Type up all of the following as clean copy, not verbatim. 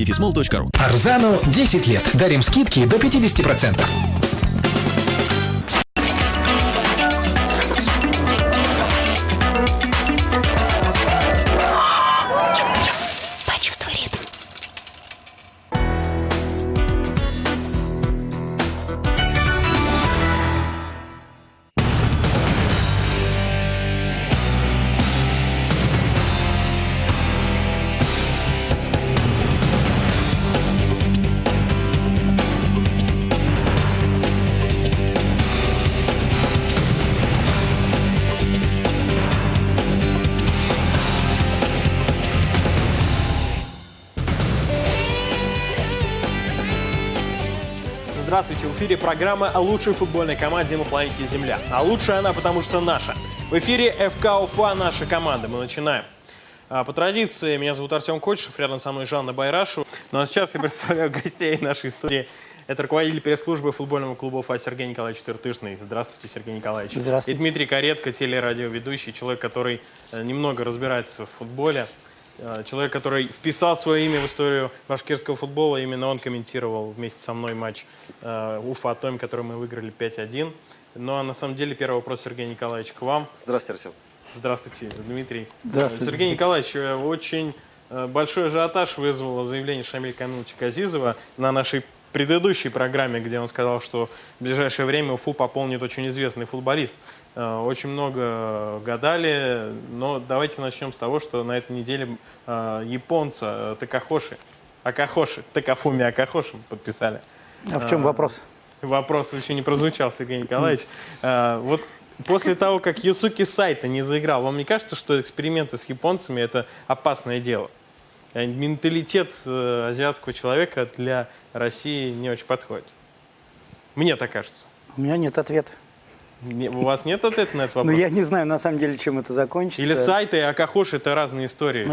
ifismall.ru. Арзану 10 лет. Дарим скидки до 50%. Почувствуй ритм. Здравствуйте, в эфире программа о лучшей футбольной команде на планете Земля. А лучшая она, потому что наша. В эфире ФК Уфа, наша команда. Мы начинаем. По традиции, меня зовут Артем Кочешев, рядом со мной Жанна Байрашева. Ну а сейчас я представляю гостей нашей студии. Это руководитель пресс-службы футбольного клуба Уфа Сергей Николаевич Тыртышный. Здравствуйте, Сергей Николаевич. Здравствуйте. И Дмитрий Каретко, телерадиоведущий, человек, который немного разбирается в футболе. Человек, который вписал свое имя в историю башкирского футбола. Именно он комментировал вместе со мной матч Уфа-Атом, который мы выиграли 5-1. Ну а на самом деле первый вопрос, Сергей Николаевич, к вам. Здравствуйте, Артем. Здравствуйте, Дмитрий. Здравствуйте. Сергей Николаевич, очень большой ажиотаж вызвало заявление Шамиля Камиловича Газизова на нашей предыдущей программе, где он сказал, что в ближайшее время Уфу пополнит очень известный футболист. Очень много гадали, но давайте начнем с того, что на этой неделе японца Такафуми Акахоши подписали. А в чем вопрос? Вопрос еще не прозвучал, Сергей Николаевич. Вот после того, как Юсуки Сайто не заиграл, вам не кажется, что эксперименты с японцами – это опасное дело? Менталитет азиатского человека для России не очень подходит. Мне так кажется. У меня нет ответа. У вас нет ответа на этот вопрос? Ну, я не знаю, на самом деле, чем это закончится. Или Сайто и Акахоши – это разные истории?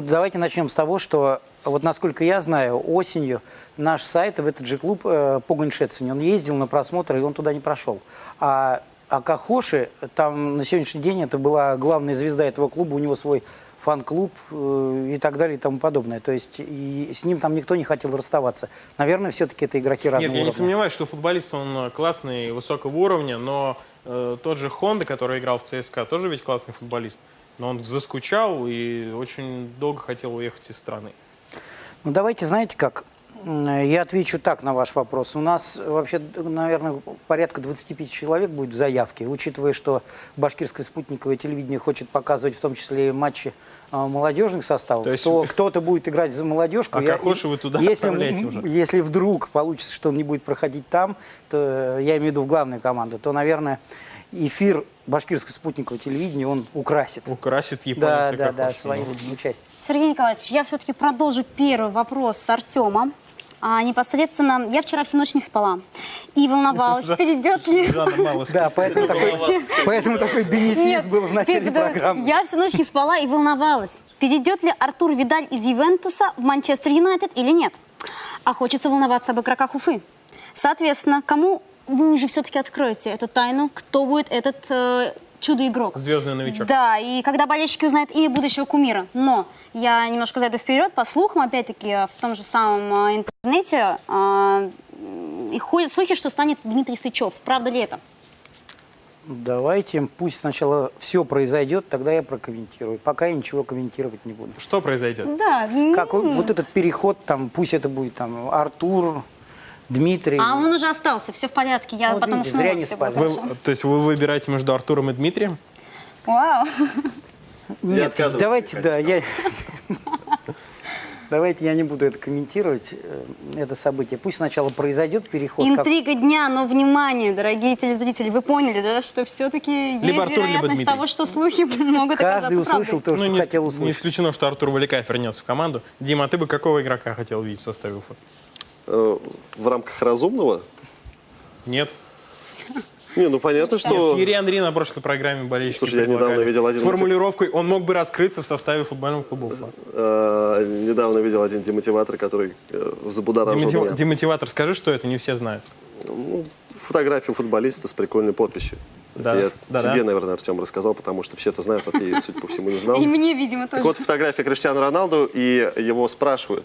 Давайте начнем с того, что, вот насколько я знаю, осенью наш Сайто в этот же клуб Погонь Шецени, он ездил на просмотр, и он туда не прошел. А Акахоши, там на сегодняшний день это была главная звезда этого клуба, у него свой фан-клуб и так далее и тому подобное. То есть и с ним там никто не хотел расставаться. Наверное, все-таки это игроки разного уровня. Нет, я не сомневаюсь, что футболист он классный, высокого уровня, но тот же Хонда, который играл в ЦСКА, тоже ведь классный футболист. Но он заскучал и очень долго хотел уехать из страны. Ну, давайте, знаете как, я отвечу так на ваш вопрос. У нас вообще, наверное, порядка 25 человек будет в заявке, учитывая, что башкирское спутниковое телевидение хочет показывать в том числе и матчи молодежных составов. То есть кто-то будет играть за молодежку. А Кахоши вы туда отправляете уже? Если вдруг получится, что он не будет проходить там, то я имею в виду в главную команду, то, наверное, эфир башкирского спутникового телевидения он украсит. Украсит японец. Да, своим участием. Сергей Николаевич, я все-таки продолжу первый вопрос с Артемом. Непосредственно, я вчера всю ночь не спала и волновалась, перейдет ли... Да, поэтому такой бенефис был в начале программы. Я всю ночь не спала и волновалась, перейдет ли Артур Видаль из Ювентуса в Манчестер Юнайтед или нет. А хочется волноваться об игроках Уфы. Соответственно, кому вы уже все-таки откроете эту тайну, кто будет этот чудо-игрок? Звездный новичок. Да, и когда болельщики узнают имя будущего кумира. Но я немножко зайду вперед, по слухам, опять-таки, в том же самом интернете, и ходят слухи, что станет Дмитрий Сычев. Правда ли это? Давайте, пусть сначала все произойдет, тогда я прокомментирую. Пока я ничего комментировать не буду. Что произойдет? Да. Как вот этот переход, там, пусть это будет там Артур, Дмитрий. А он уже остался, все в порядке. Я потом видите, уснула, зря не все спали. будет хорошо. То есть вы выбираете между Артуром и Дмитрием? Вау. Нет, давайте, давайте я не буду это комментировать, это событие. Пусть сначала произойдет переход. Интрига дня, но внимание, дорогие телезрители, вы поняли, да, что все-таки есть Либо Артур, либо вероятность Дмитрий. того, что слухи могут Каждый оказаться услышал правдой. то, что хотел Не услышать. исключено, что Артур Валикаев вернется в команду. Дима, а ты бы какого игрока хотел видеть в составе Уфы? В рамках разумного? Нет. Не, ну понятно, что... Thierry Henry на прошлой программе болельщики Слушай, я недавно видел один... с формулировкой «он мог бы раскрыться в составе футбольного клуба Уфа». Недавно видел один демотиватор, который забудоражил меня. Демотиватор, скажи, что это, не все знают. Ну, фотографию футболиста с прикольной подписью. Да, Это да, я тебе, да. наверное, Артем рассказал, потому что все это знают, а ты, судя по всему, не знал. И мне, видимо, Так тоже. вот, фотография Криштиану Роналду, и его спрашивают,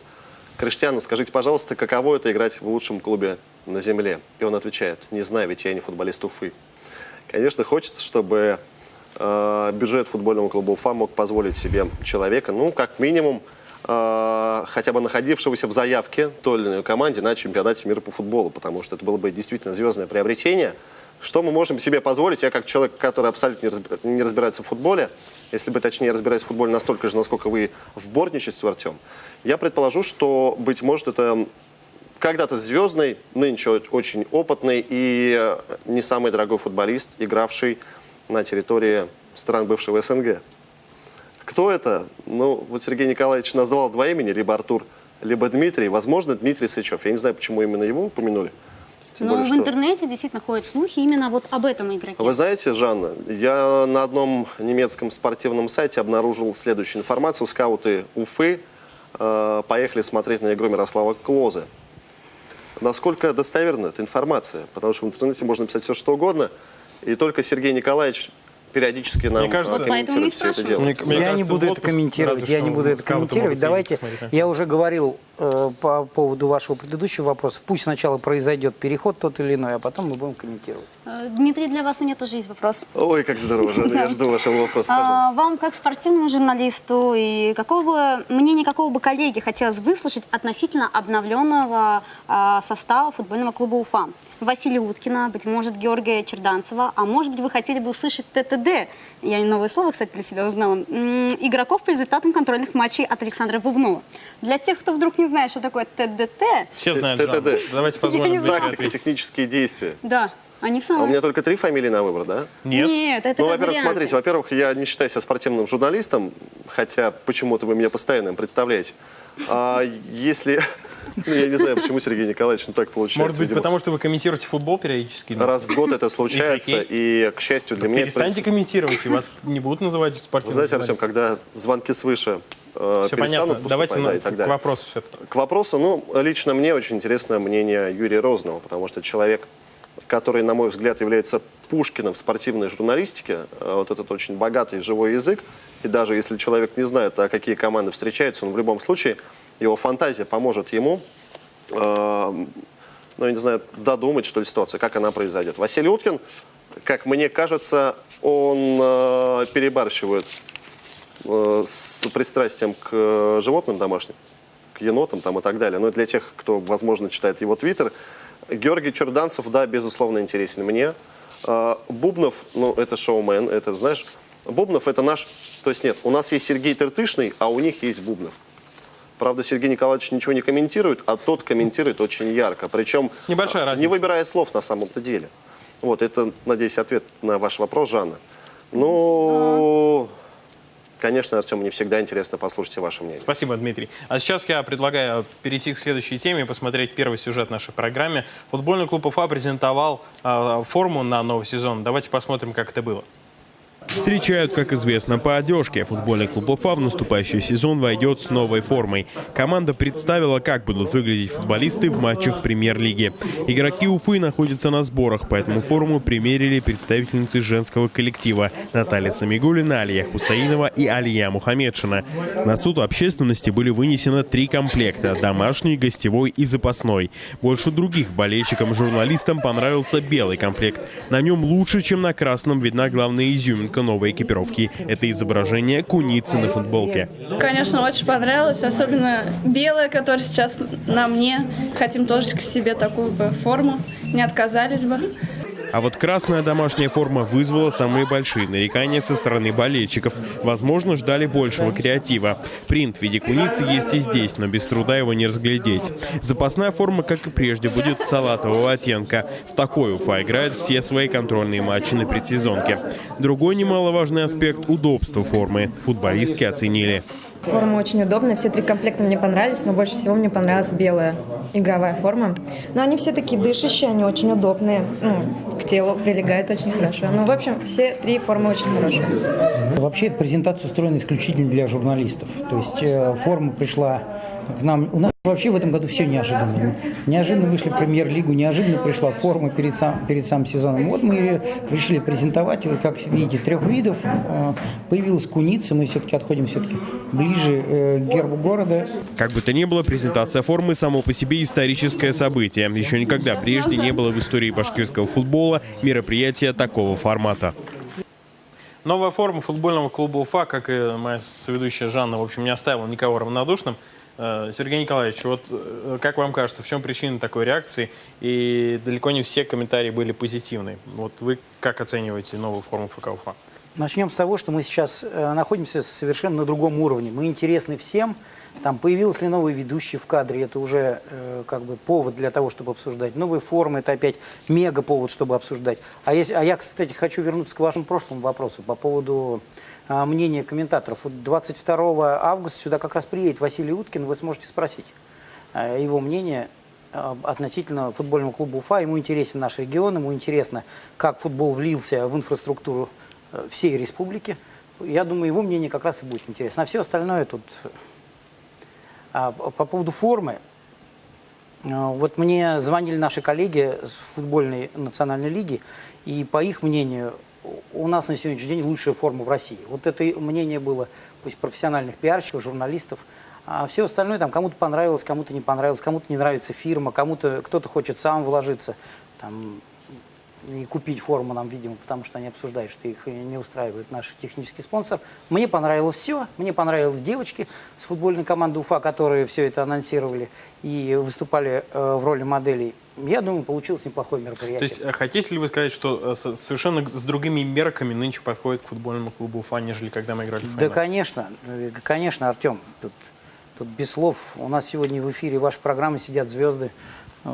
Криштиану, скажите, пожалуйста, каково это играть в лучшем клубе на земле? И он отвечает: не знаю, ведь я не футболист Уфы. Конечно, хочется, чтобы бюджет футбольного клуба Уфа мог позволить себе человека, ну, как минимум, хотя бы находившегося в заявке той или иной команде на чемпионате мира по футболу, потому что это было бы действительно звездное приобретение. Что мы можем себе позволить? Я как человек, который абсолютно не разбирается в футболе, если бы точнее разбираюсь в футболе настолько же, насколько вы в бортничестве, Артем, я предположу, что, быть может, это когда-то звездный, нынче очень опытный и не самый дорогой футболист, игравший на территории стран бывшего СНГ. Кто это? Ну, вот Сергей Николаевич назвал два имени, либо Артур, либо Дмитрий. Возможно, Дмитрий Сычев. Я не знаю, почему именно его упомянули. Тем Но более, в что... интернете действительно ходят слухи именно вот об этом игроке. Вы знаете, Жанна, я на одном немецком спортивном сайте обнаружил следующую информацию. Скауты Уфы поехали смотреть на игру Мирослава Клозе. Насколько достоверна эта информация? Потому что в интернете можно писать все, что угодно. И только Сергей Николаевич периодически нам Мне кажется, комментирует все это дело. Я не буду это комментировать. Я не буду это комментировать. Давайте, я уже говорил по поводу вашего предыдущего вопроса. Пусть сначала произойдет переход тот или иной, а потом мы будем комментировать. Дмитрий, для вас у меня тоже есть вопрос. Ой, как здорово, Жанна. Я жду вашего вопроса, пожалуйста. Вам, как спортивному журналисту, и мнение какого бы коллеги хотелось выслушать относительно обновленного состава футбольного клуба Уфа? Василия Уткина, быть может, Георгия Черданцева, а может быть, вы хотели бы услышать ТТД, я новое слово, кстати, для себя узнала, игроков по результатам контрольных матчей от Александра Бубнова. Для тех, кто вдруг не знает, что такое ТДТ... Все знают, Жанна. ТТД. Давайте позволим Дмитрию Тактика, ответить. технические действия. Да, они А у самые. меня только 3 фамилии на выбор, да? Нет. это Ну, как во-первых, варианты. смотрите, во-первых, я не считаю себя спортивным журналистом, хотя почему-то вы меня постоянно им представляете. А если... Ну, я не знаю, почему Сергей Николаевич так получается. Может быть, видимо. потому что вы комментируете футбол периодически? Раз в год это случается, и, к счастью для меня... это Перестаньте комментировать, и вас не будут называть Вы спортивным знаете, Артем, журналистом. когда звонки свыше Все перестанут понятно. поступать, Давайте да, и так к далее. вопросу все-таки. К вопросу, ну, лично мне очень интересно мнение Юрия Розного, потому что человек, который, на мой взгляд, является Пушкиным в спортивной журналистике, вот этот очень богатый живой язык, и даже если человек не знает, а какие команды встречаются, он в любом случае, его фантазия поможет ему, ну, я не знаю, додумать, что ли, ситуацию, как она произойдет. Василий Уткин, как мне кажется, он перебарщивает с пристрастием к животным домашним, к енотам там и так далее. Но для тех, кто, возможно, читает его твиттер, Георгий Черданцев, да, безусловно, интересен мне. Бубнов, ну, это шоумен, это, знаешь, Бубнов это наш... То есть нет, у нас есть Сергей Тыртышный, а у них есть Бубнов. Правда, Сергей Николаевич ничего не комментирует, а тот комментирует очень ярко. Причем Небольшая разница. не выбирая слов на самом-то деле. Вот, это, надеюсь, ответ на ваш вопрос, Жанна. Ну, конечно, Артем, мне всегда интересно послушать ваше мнение. Спасибо, Дмитрий. А сейчас я предлагаю перейти к следующей теме и посмотреть первый сюжет нашей программе. Футбольный клуб Уфа презентовал форму на новый сезон. Давайте посмотрим, как это было. Встречают, как известно, по одежке. Футбольный клуб Уфа в наступающий сезон войдет с новой формой. Команда представила, как будут выглядеть футболисты в матчах премьер-лиги. Игроки Уфы находятся на сборах, поэтому форму примерили представительницы женского коллектива Наталья Самигуллина, Алия Хусаинова и Алия Мухамедшина. На суд общественности были вынесены 3 комплекта – домашний, гостевой и запасной. Больше других болельщикам-журналистам понравился белый комплект. На нем лучше, чем на красном, видна главная изюминка новой экипировки. Это изображение куницы на футболке. Конечно, очень понравилось, особенно белая, которая сейчас на мне. Хотим тоже к себе такую бы форму, не отказались бы. А вот красная домашняя форма вызвала самые большие нарекания со стороны болельщиков. Возможно, ждали большего креатива. Принт в виде куницы есть и здесь, но без труда его не разглядеть. Запасная форма, как и прежде, будет салатового оттенка. В такой Уфа играет все свои контрольные матчи на предсезонке. Другой немаловажный аспект – удобство формы. Футболистки оценили. Форма очень удобная, все 3 комплекта мне понравились, но больше всего мне понравилась белая. игровая форма. Но они все такие дышащие, они очень удобные, к телу прилегают очень хорошо. Ну, в общем, все 3 формы очень хорошие. Вообще, эта презентация устроена исключительно для журналистов. То есть форма пришла к нам. У нас вообще в этом году все неожиданно. Неожиданно вышли в премьер-лигу, неожиданно пришла форма перед самым сезоном. Вот мы решили презентовать, как видите, 3 видов. Появилась куница, мы все-таки отходим ближе к гербу города. Как бы то ни было, презентация формы само по себе историческое событие. Еще никогда прежде не было в истории башкирского футбола мероприятия такого формата. Новая форма футбольного клуба Уфа, как и моя соведущая Жанна, в общем, не оставила никого равнодушным. Сергей Николаевич, вот как вам кажется, в чем причина такой реакции? И далеко не все комментарии были позитивные. Вот вы как оцениваете новую форму ФК Уфа? Начнем с того, что мы сейчас находимся совершенно на другом уровне. Мы интересны всем. Там появился ли новый ведущий в кадре, это уже как бы повод для того, чтобы обсуждать. Новые формы, это опять мега повод, чтобы обсуждать. А я, кстати, хочу вернуться к вашему прошлому вопросу по поводу мнения комментаторов. Вот 22 августа сюда как раз приедет Василий Уткин, вы сможете спросить его мнение относительно футбольного клуба Уфа. Ему интересен наш регион, ему интересно, как футбол влился в инфраструктуру всей республики. Я думаю, его мнение как раз и будет интересно. А все остальное тут... По поводу формы, вот мне звонили наши коллеги с футбольной национальной лиги, и по их мнению, у нас на сегодняшний день лучшая форма в России. Вот это мнение было, пусть профессиональных пиарщиков, журналистов, а все остальное там кому-то понравилось, кому-то не понравилось, кому-то не нравится фирма, кто-то хочет сам вложиться там, и купить форму нам, видимо, потому что они обсуждают, что их не устраивает наш технический спонсор. Мне понравилось все. Мне понравились девочки с футбольной команды Уфа, которые все это анонсировали и выступали в роли моделей. Я думаю, получилось неплохое мероприятие. То есть хотите ли вы сказать, что совершенно с другими мерками нынче подходит к футбольному клубу Уфа, нежели когда мы играли в финал? Да, конечно, Артем. Тут без слов. У нас сегодня в эфире вашей программы сидят звезды,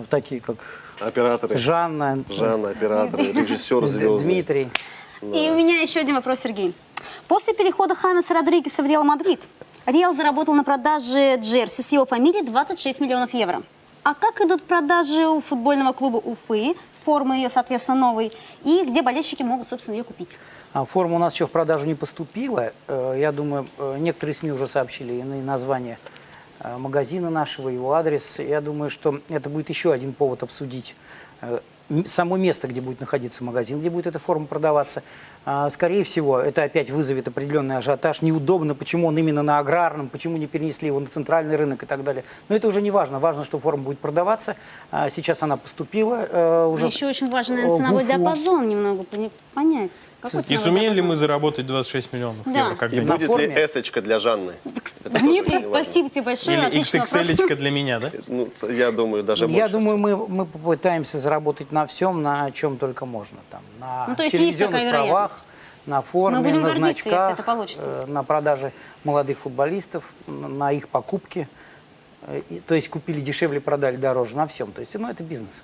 такие как... Операторы. Жанна, операторы, режиссер звезды. Дмитрий. И у меня еще один вопрос, Сергей. После перехода Хамеса Родригеса в Реал Мадрид, Реал заработал на продаже джерси с его фамилией 26 миллионов евро. А как идут продажи у футбольного клуба Уфы, формы ее, соответственно, новой, и где болельщики могут, собственно, ее купить? Форма у нас еще в продажу не поступила. Я думаю, некоторые СМИ уже сообщили иные названия магазина нашего, его адрес. Я думаю, что это будет еще один повод обсудить само место, где будет находиться магазин, где будет эта форма продаваться. Скорее всего, это опять вызовет определенный ажиотаж. Неудобно, почему он именно на аграрном, почему не перенесли его на центральный рынок и так далее. Но это уже не важно. Важно, что форма будет продаваться. Сейчас она поступила уже. Еще очень важен, наверное, ценовой диапазон немного понять. И сумеем ли мы заработать 26 миллионов евро? И будет ли эсочка для Жанны? Дмитрий, спасибо тебе большое. Или XXL-очка для меня, да? Ну, я думаю, даже больше. Я думаю, мы попытаемся заработать на всем, на чем только можно. Там, на то есть есть такая телевизионных правах, на форме, Мы будем на гордиться, если значках, это получится. на продаже молодых футболистов, на их покупке. То есть купили дешевле, продали дороже, на всем. То есть, это бизнес.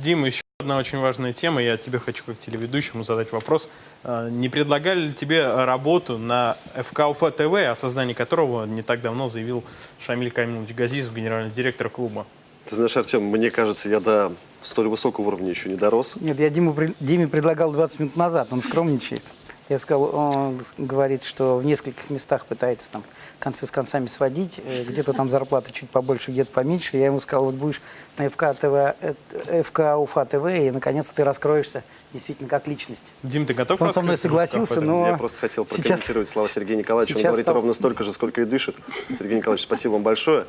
Дима, еще одна очень важная тема. Я тебе хочу как телеведущему задать вопрос. Не предлагали ли тебе работу на ФК Уфа ТВ, о создании которого не так давно заявил Шамиль Камилович Газизов, генеральный директор клуба? Ты знаешь, Артем, мне кажется, я до столь высокого уровня еще не дорос. Нет, я Диме предлагал 20 минут назад, он скромничает. Я сказал, он говорит, что в нескольких местах пытается там концы с концами сводить, где-то там зарплата чуть побольше, где-то поменьше. Я ему сказал, вот будешь на ФК Уфа ТВ, и наконец-то ты раскроешься действительно как личность. Дим, ты готов? Он со мной согласился, но... Я просто хотел прокомментировать слова Сергея Николаевича. Он говорит ровно столько же, сколько и дышит. Сергей Николаевич, спасибо вам большое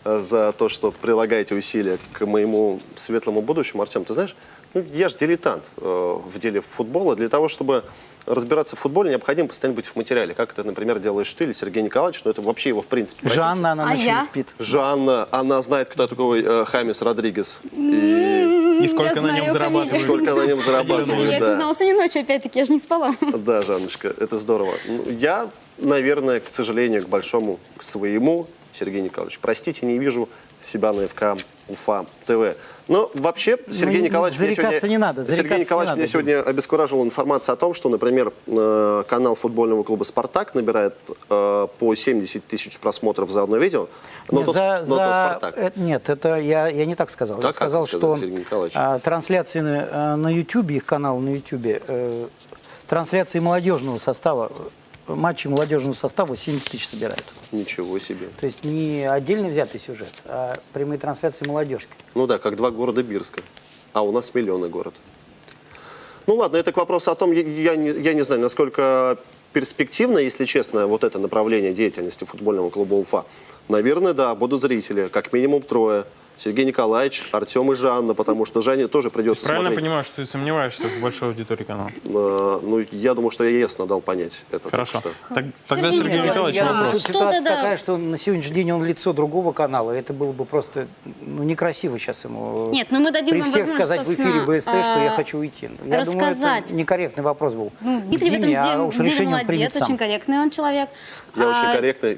за то, что прилагаете усилия к моему светлому будущему. Артем, ты знаешь, я же дилетант в деле футбола. Для того, чтобы разбираться в футболе, необходимо постоянно быть в материале. Как это, например, делаешь ты или Сергей Николаевич, но это вообще его, в принципе, профессия. Жанна, она ночью не спит. Жанна, она знает, кто такой Хамес Родригес. И сколько на нем зарабатывает. Сколько на нем зарабатывает, Я это знала сегодня ночью, опять-таки, я же не спала. Да, Жанночка, это здорово. Я, наверное, к сожалению, к большому, к своему Сергей Николаевич. Простите, не вижу себя на ФК Уфа ТВ. Но вообще Сергей Николаевич меня сегодня обескуражил информация о том, что, например, канал футбольного клуба «Спартак» набирает по 70 тысяч просмотров за одно видео. Но «Спартак». Нет, это я не так сказал. Так, я сказал, что трансляции на YouTube, их канал на YouTube, трансляции молодежного состава, матчи молодежного состава 70 тысяч собирают. Ничего себе. То есть не отдельно взятый сюжет, а прямые трансляции молодежки. Ну да, как 2 города Бирска. А у нас миллионный город. Ну ладно, это к вопросу о том, я не знаю, насколько перспективно, если честно, вот это направление деятельности футбольного клуба Уфа. Наверное, да, будут зрители, как минимум 3. Сергей Николаевич, Артем и Жанна, потому что Жанне тоже придется правильно смотреть. понимаю, что ты сомневаешься в большой аудитории канала? Ну, я думаю, что я ясно дал понять это. Хорошо. Тогда Сергей Николаевич вопрос. Тут ситуация такая, что на сегодняшний день он лицо другого канала. Это было бы просто некрасиво сейчас ему. Нет, но мы дадим при вам всех возможность, сказать в эфире БСТ, что я хочу уйти. Я думаю, это некорректный вопрос был. Дмитрий в этом деле молодец, очень корректный он человек. Я очень корректный.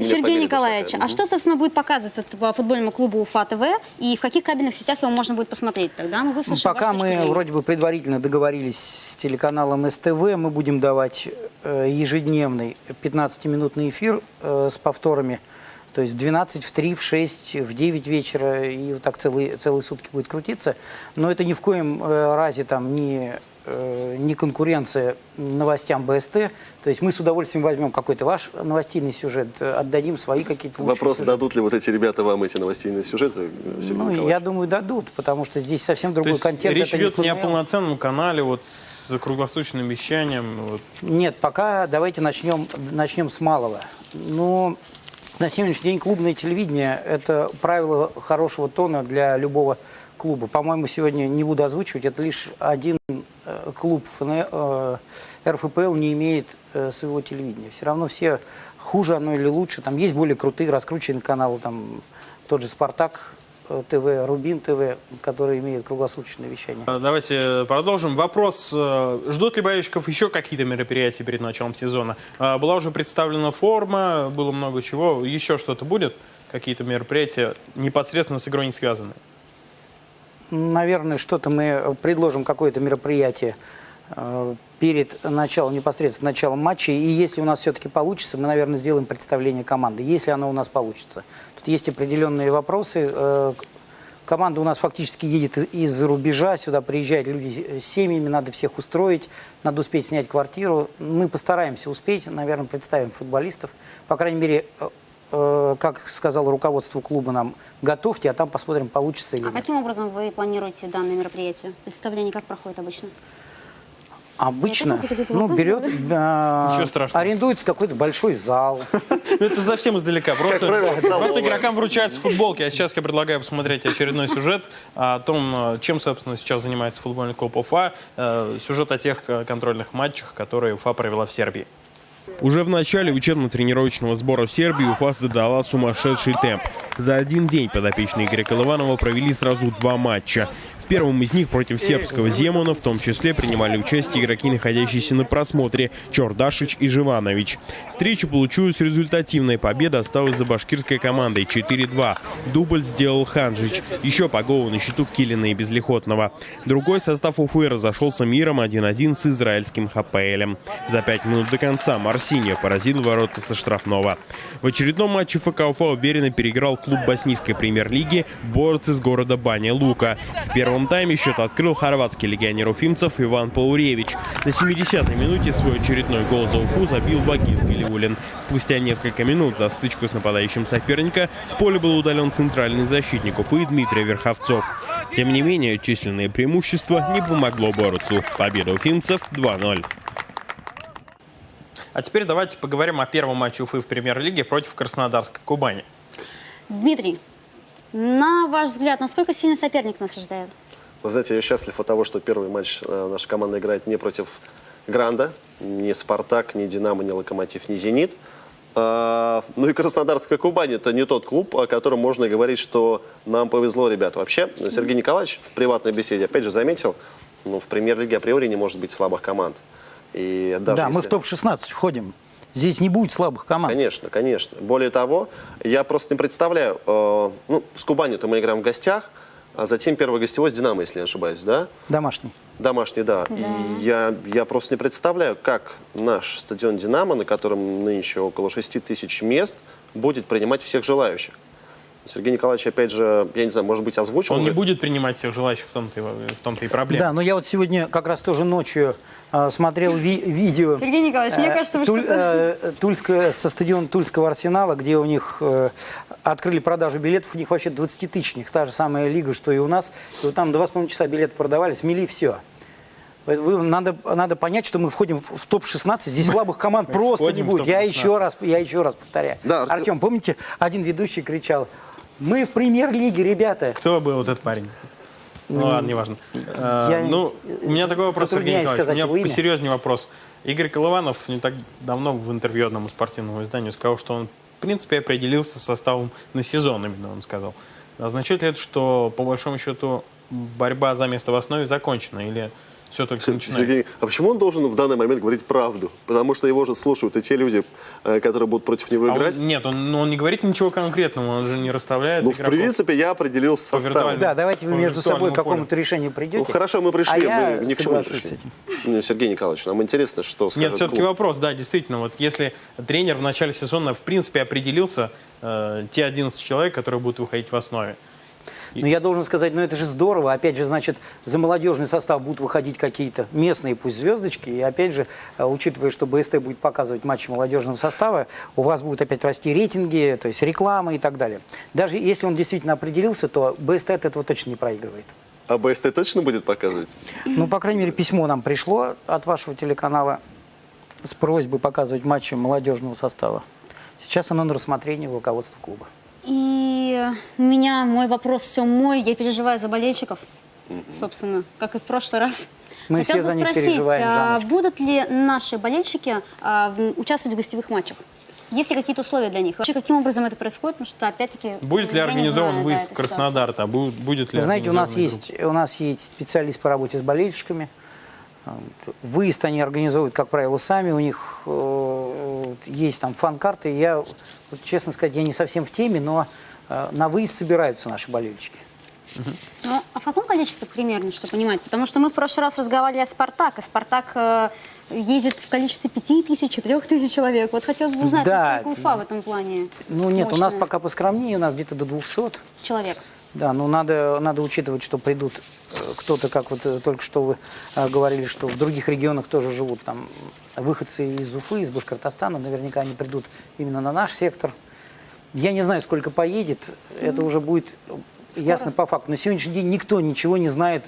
Сергей Николаевич, а что, собственно, будет показываться по футбольному клубу Уфа ТВ и в каких кабельных сетях его можно будет посмотреть? Тогда мы выслушаем Пока вашу точку мы зрения. вроде бы предварительно договорились с телеканалом СТВ, мы будем давать ежедневный 15-минутный эфир с повторами. То есть в 12, в 3, в 6, в 9 вечера, и вот так целые сутки будет крутиться. Но это ни в коем разе там не конкуренция новостям БСТ. То есть мы с удовольствием возьмем какой-то ваш новостейный сюжет, отдадим свои какие-то лучшие Вопрос, сюжеты. дадут ли вот эти ребята вам эти новостейные сюжеты, Сергей Николаевич? Я думаю, дадут, потому что здесь совсем другой контент. Речь Это идет не о ФНЛ. полноценном канале вот с круглосуточным вещанием. Вот. Нет, пока давайте начнем с малого. Ну, на сегодняшний день клубное телевидение – это правило хорошего тона для любого клуба. По-моему, сегодня не буду озвучивать, это лишь один клуб РФПЛ не имеет своего телевидения. Все равно все хуже оно или лучше. Там есть более крутые, раскрученные каналы, там тот же «Спартак» ТВ, Рубин ТВ, которые имеют круглосуточное вещание. Давайте продолжим. Вопрос. Ждут ли болельщиков еще какие-то мероприятия перед началом сезона? Была уже представлена форма, было много чего. Еще что-то будет? Какие-то мероприятия непосредственно с игрой не связаны? Наверное, что-то мы предложим, какое-то мероприятие перед началом, непосредственно началом матча. И если у нас все-таки получится, мы, наверное, сделаем представление команды. Если оно у нас получится. Тут есть определенные вопросы. Команда у нас фактически едет из-за рубежа. Сюда приезжают люди с семьями, надо всех устроить, надо успеть снять квартиру. Мы постараемся успеть, наверное, представим футболистов. По крайней мере, как сказал руководство клуба нам, готовьте, а там посмотрим, получится или нет. Каким образом вы планируете данное мероприятие? Представление как проходит обычно? Обычно, берет, арендуется какой-то большой зал. Это совсем издалека. Просто игрокам вручаются футболки. А сейчас я предлагаю посмотреть очередной сюжет о том, чем, собственно, сейчас занимается футбольный клуб Уфа. Сюжет о тех контрольных матчах, которые Уфа провела в Сербии. Уже в начале учебно-тренировочного сбора в Сербии Уфа задала сумасшедший темп. За один день подопечные Игоря Колыванова провели сразу 2 матча. В первом из них против сербского Земуна в том числе принимали участие игроки, находящиеся на просмотре Чордашич и Живанович. Встреча получилась результативной. Победа осталась за башкирской командой 4-2. Дубль сделал Ханжич. Еще по голу на счету Килина и Безлихотного. Другой состав Уфы разошелся миром 1-1 с израильским ХПЛем. За 5 минут до конца Марсиньо поразил ворота со штрафного. В очередном матче ФК Уфа уверенно переиграл клуб боснийской премьер-лиги «Борц» из города Баня-Лука. В первом тайме счет открыл хорватский легионер уфимцев Иван Пауревич. На 70-й минуте свой очередной гол за Уфу забил Вагиз Галиуллин. Спустя несколько минут за стычку с нападающим соперника с поля был удален центральный защитник Уфы Дмитрий Верховцов. Тем не менее, численное преимущество не помогло Борцу. Победа уфимцев 2-0. А теперь давайте поговорим о первом матче Уфы в премьер-лиге против Краснодарской Кубани. Дмитрий, на ваш взгляд, насколько сильный соперник нас ожидает? Вы знаете, я счастлив от того, что первый матч наша команда играет не против Гранда, ни Спартак, ни Динамо, ни Локомотив, ни Зенит. Ну и Краснодарская Кубань – это не тот клуб, о котором можно говорить, что нам повезло, ребят. Вообще, Сергей Николаевич в приватной беседе опять же заметил, в премьер-лиге априори не может быть слабых команд. И даже да, если... мы в топ-16 входим. Здесь не будет слабых команд. Конечно, конечно. Более того, я просто не представляю, с Кубанью-то мы играем в гостях, а затем первый гостевой с «Динамо», если не ошибаюсь, да? Домашний. Домашний, да. И я просто не представляю, как наш стадион «Динамо», на котором нынче около 6 тысяч мест, будет принимать всех желающих. Сергей Николаевич, опять же, я не знаю, может быть, озвучил. Он не будет принимать всех желающих, в том-то и проблема. Да, но я вот сегодня как раз тоже ночью смотрел видео Сергей Николаевич, мне кажется, вы что-то... со стадиона Тульского Арсенала, где у них открыли продажу билетов, у них вообще 20-тысячных, та же самая лига, что и у нас. И вот там 2,5 часа билеты продавали, смели все. Надо понять, что мы входим в топ-16, здесь слабых команд просто не будет. Я еще раз повторяю. Да, Артем, помните, один ведущий кричал: мы в премьер-лиге, ребята. Кто был вот этот парень? Ну ладно, неважно. У меня такой вопрос, Сергей Николаевич. У меня посерьезнее вопрос. Игорь Колыванов не так давно в интервью одному спортивному изданию сказал, что он, в принципе, определился с составом на сезон, именно он сказал. Означает ли это, что, по большому счету, борьба за место в основе закончена? Или все только начинается? Сергей, а почему он должен в данный момент говорить правду? Потому что его же слушают и те люди, которые будут против него играть. Он не говорит ничего конкретного, он же не расставляет игроков. В принципе, я определил состав. Да, давайте вы между собой к какому-то решению придете. Ну хорошо, мы пришли, мы ни к чему не соглашусь пришли. Сергей Николаевич, нам интересно, что скажет Нет, все-таки клуб. вопрос, да, действительно, вот если тренер в начале сезона, в принципе, определился, те 11 человек, которые будут выходить в основе. Но я должен сказать, это же здорово. Опять же, значит, за молодежный состав будут выходить какие-то местные, пусть звездочки. И опять же, учитывая, что БСТ будет показывать матчи молодежного состава, у вас будут опять расти рейтинги, то есть реклама и так далее. Даже если он действительно определился, то БСТ от этого точно не проигрывает. А БСТ точно будет показывать? Ну, по крайней мере, письмо нам пришло от вашего телеканала с просьбой показывать матчи молодежного состава. Сейчас оно на рассмотрении руководства клуба. И у меня мой вопрос все мой. Я переживаю за болельщиков, собственно, как и в прошлый раз. Мы все за них переживаем, Жанночка. Будут ли наши болельщики участвовать в гостевых матчах? Есть ли какие-то условия для них? Вообще, каким образом это происходит? Потому что, опять-таки, будет ли организован выезд в Краснодар? Будет ли? Знаете, у нас есть специалист по работе с болельщиками. Выезд они организовывают, как правило, сами. У них есть там фан-карты. Я, честно сказать, я не совсем в теме, но на выезд собираются наши болельщики. Ну, а в каком количестве примерно, чтобы понимать? Потому что мы в прошлый раз разговаривали о «Спартак», и «Спартак» ездит в количестве 5000, 4000 человек. Вот хотелось бы узнать, насколько Уфа в этом плане Ну нет, мощная. у нас пока поскромнее, у нас где-то до 200 человек. Да, но надо учитывать, что придут кто-то, как вот только что вы говорили, что в других регионах тоже живут там выходцы из Уфы, из Башкортостана, наверняка они придут именно на наш сектор. Я не знаю, сколько поедет, это уже будет ясно по факту. На сегодняшний день никто ничего не знает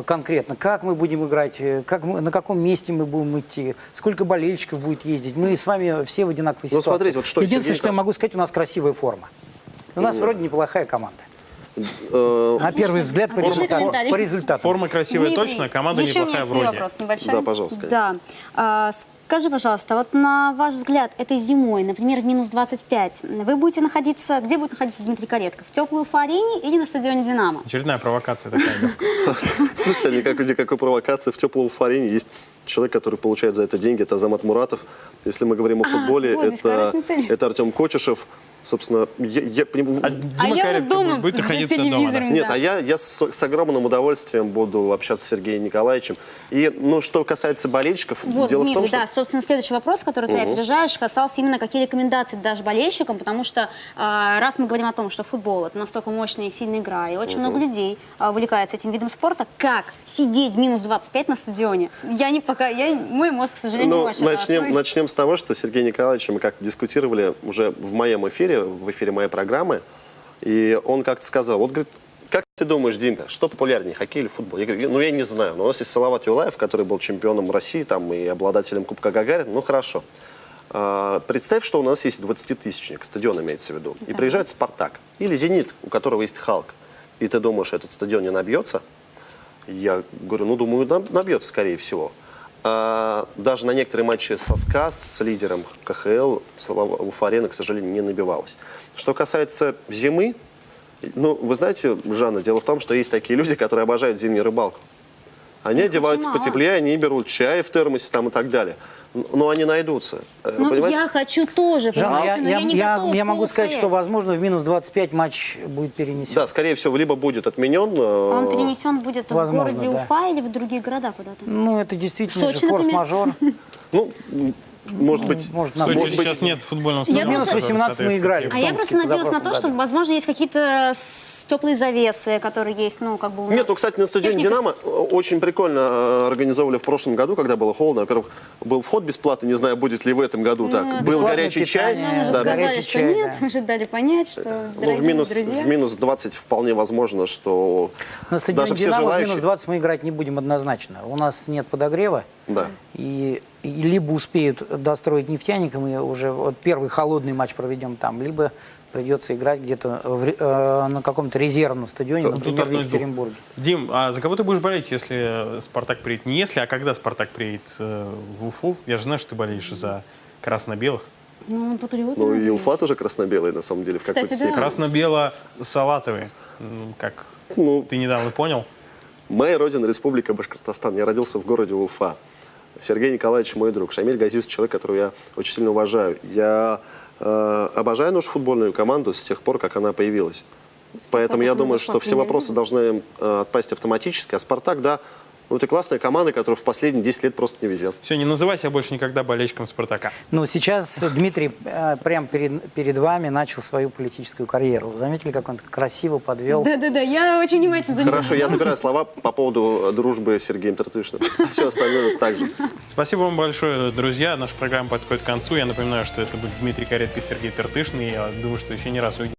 конкретно, как мы будем играть, на каком месте мы будем идти, сколько болельщиков будет ездить. Мы с вами все в одинаковой ситуации. Смотрите, вот что, единственное, что я могу сказать, у нас красивая форма. У нас вроде неплохая команда. На первый взгляд по результатам. Форма красивая, Дмитрий, точно, команда еще неплохая у меня вроде. вопрос небольшой. Да, пожалуйста. Да. Скажи, пожалуйста, вот на ваш взгляд, этой зимой, например, в минус 25, вы будете находиться, где будет находиться Дмитрий Каретко? В теплой Уфа-арене или на стадионе «Динамо»? Очередная провокация такая. Слушайте, никакой провокации. В теплой Уфа-арене есть человек, который получает за это деньги, это Азамат Муратов. Если мы говорим о футболе, это Артем Кочешев. Собственно, Дима Каретко будет находиться дома. Да? Нет, а я с огромным удовольствием буду общаться с Сергеем Николаевичем. И, что касается болельщиков, вот, дело Дмитрий, в том, что... собственно, следующий вопрос, который ты опережаешь, касался именно какие рекомендации дашь болельщикам, потому что раз мы говорим о том, что футбол — это настолько мощная и сильная игра, и очень много людей увлекается этим видом спорта, как сидеть в минус 25 на стадионе? Мой мозг, к сожалению, не может начнем с того, что Сергей Николаевич, мы как дискутировали уже в моем эфире, в эфире моей программы, и он как-то сказал, вот, говорит, как ты думаешь, Димка, что популярнее, хоккей или футбол? Я говорю, я не знаю, но у нас есть Салават Юлаев, который был чемпионом России там, и обладателем Кубка Гагарина, хорошо. Представь, что у нас есть 20-тысячник, стадион имеется в виду, и приезжает «Спартак» или «Зенит», у которого есть «Халк», и ты думаешь, этот стадион не набьется? Я говорю, думаю, набьется, скорее всего. Даже на некоторые матчи со СКА, с лидером КХЛ, Уфа-арена, к сожалению, не набивалась. Что касается зимы, вы знаете, Жанна, дело в том, что есть такие люди, которые обожают зимнюю рыбалку. Они одеваются потеплее, они берут чай в термосе там, и так далее. но они найдутся. Ну, Понимаете? я хочу тоже, Жанна, понимаете, но я не готова я в могу полу сказать, что, стоять. возможно, в минус 25 матч будет перенесен. Да, скорее всего, либо будет отменен. Он перенесен будет Возможно, в городе да. Уфа или в другие города куда-то? Ну, это действительно Сочи, же форс-мажор. Ну, может быть, Может, В на Сочи может быть, сейчас нет футбольного Я стадиона. минус который 18 мы соответствует играли. Киеву. А я Томске просто надеялась на то, позапрошлом что, году. возможно, есть какие-то теплые завесы, которые есть, ну, как бы у нас. Нет, ну, кстати, на стадионе техника. «Динамо» очень прикольно организовывали в прошлом году, когда было холодно. Во-первых, был вход бесплатный, не знаю, будет ли в этом году так. Был бесплатное горячий чай. питание, Нам уже да, сказали, горячий что чай, нет, да. уже дали понять, что, Ну, дорогие друзья. в минус 20 вполне возможно, что На стадионе даже все «Динамо» в желающие... минус 20 мы играть не будем однозначно. У нас нет подогрева. Да. И либо успеют достроить нефтяникам, и уже вот первый холодный матч проведем там, либо придется играть где-то на каком-то резервном стадионе, Тут например, в одно из двух. Екатеринбурге. Дим, а за кого ты будешь болеть, если Спартак приедет? Не если, а когда Спартак приедет в Уфу? Я же знаю, что ты болеешь за красно-белых. Ну, он патриот, Ну и надеюсь. Уфа тоже красно-белый, на самом деле, в какой-то Кстати, да. степени. Красно-бело-салатовые. Как Ну, ты недавно понял. моя родина, Республика Башкортостан. Я родился в городе Уфа. Сергей Николаевич мой друг. Шамиль Газизович человек, которого я очень сильно уважаю. Я обожаю нашу футбольную команду с тех пор, как она появилась. Поэтому я как она думаю, зашла что в все Премьер-лигу. вопросы должны отпасть автоматически. А «Спартак», да, ну это классная команда, которая в последние 10 лет просто не везет. Все, не называй себя больше никогда болельщиком Спартака. Ну, сейчас Дмитрий прямо перед вами начал свою политическую карьеру. Заметили, как он красиво подвел? Да-да-да, я очень внимательно за ним. Хорошо, я забираю слова по поводу дружбы с Сергеем Тыртышным. Все остальное также. Спасибо вам большое, друзья. Наша программа подходит к концу. Я напоминаю, что это был Дмитрий Каретко и Сергей Тыртышный. Я думаю, что еще не раз увидимся.